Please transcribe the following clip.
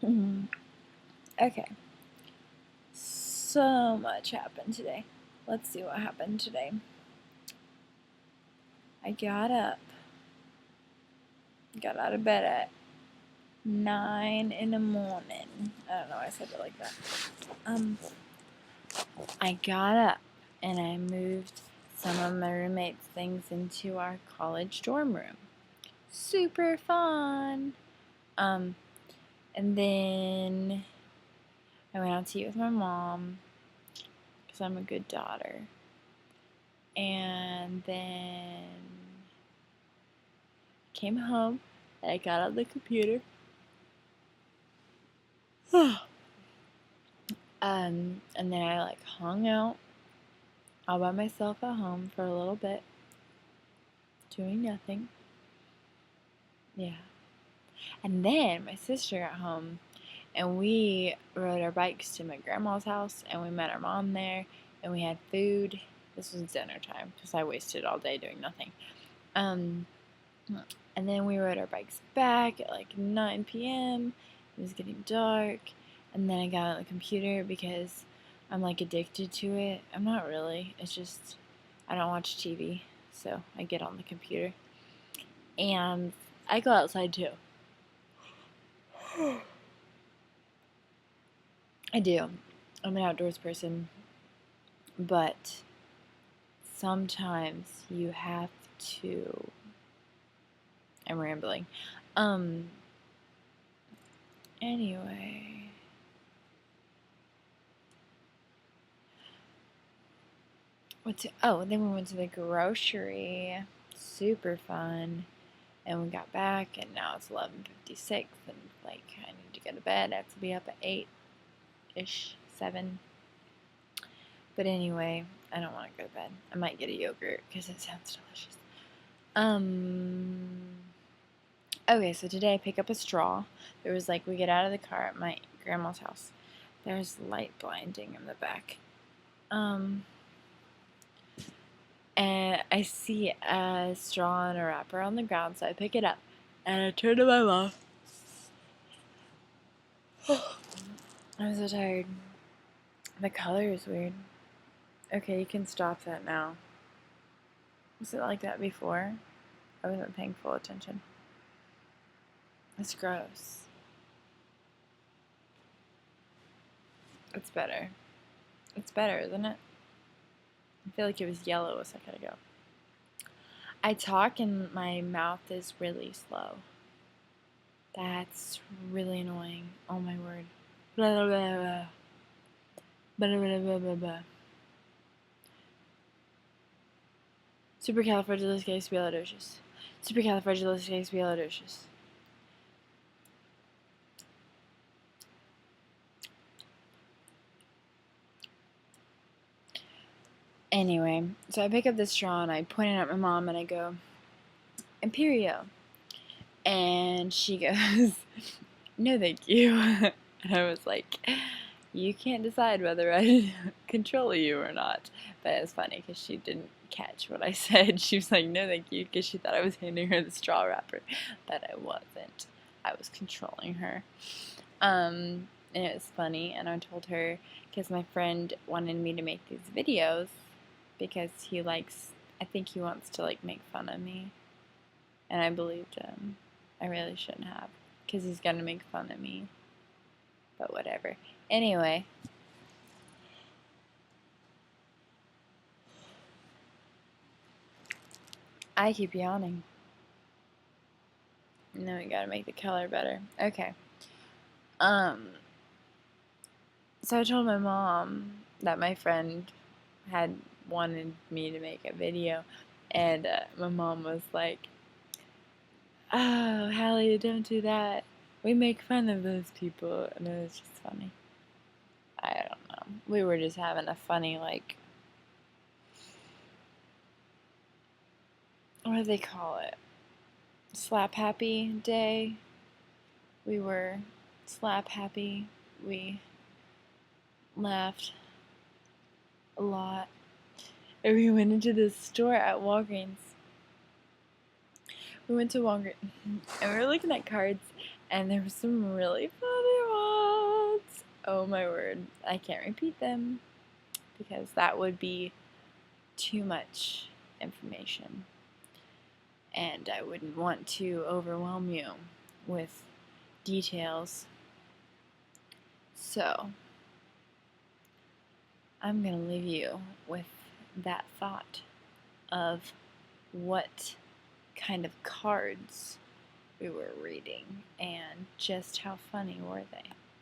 Okay. So much happened today. Let's see what happened today. I got out of bed at 9 in the morning. I don't know why I said it like that. I got up and I moved some of my roommates' things into our college dorm room. Super fun. And then I went out to eat with my mom because I'm a good daughter. And then came home and I got on the computer. And then I hung out all by myself at home for a little bit, doing nothing. Yeah. And then my sister got home and we rode our bikes to my grandma's house and we met our mom there and we had food. This was dinner time because I wasted all day doing nothing. And then we rode our bikes back at 9 p.m. It was getting dark. And then I got on the computer because I'm addicted to it. I'm not really. It's just I don't watch TV, so I get on the computer. And I go outside too. I do. I'm an outdoors person, but sometimes you have to. I'm rambling. Anyway. Then we went to the grocery. Super fun. And we got back, and now it's 11:56, and I need to go to bed. I have to be up at 8-ish, 7. But anyway, I don't want to go to bed. I might get a yogurt because it sounds delicious. Okay, so today I pick up a straw. There was we get out of the car at my grandma's house. There's light blinding in the back. And I see a straw and a wrapper on the ground, so I pick it up. And I turn to my mom. I'm so tired. The color is weird. Okay, you can stop that now. Was it like that before? I wasn't paying full attention. It's gross. It's better. It's better, isn't it? I feel like it was yellow a second ago. I talk and my mouth is really slow. That's really annoying. Oh my word. Blah, blah, blah, blah. Blah, blah, blah, blah, blah. Supercalifragilisticexpialidocious. Supercalifragilisticexpialidocious. Anyway, so I pick up this straw and I point it at my mom and I go, Imperio. And she goes, no thank you. And I was like, you can't decide whether I control you or not. But it was funny because she didn't catch what I said. She was like, no thank you, because she thought I was handing her the straw wrapper. But I wasn't. I was controlling her. And it was funny, and I told her because my friend wanted me to make these videos because I think he wants to make fun of me. And I believed him. I really shouldn't have, because he's gonna make fun of me. But whatever. Anyway. I keep yawning. And then we gotta make the color better. Okay. So I told my mom that my friend had wanted me to make a video, and my mom was like, oh, Hallie, don't do that. We make fun of those people. And it was just funny. I don't know. We were just having a funny, what do they call it? Slap happy day. We were slap happy. We laughed a lot. And we went into this store at Walgreens. We went to Walgreens and we were looking at cards, and there were some really funny Oh my word, I can't repeat them because that would be too much information. And I wouldn't want to overwhelm you with details. So, I'm going to leave you with that thought of what kind of cards we were reading and just how funny were they.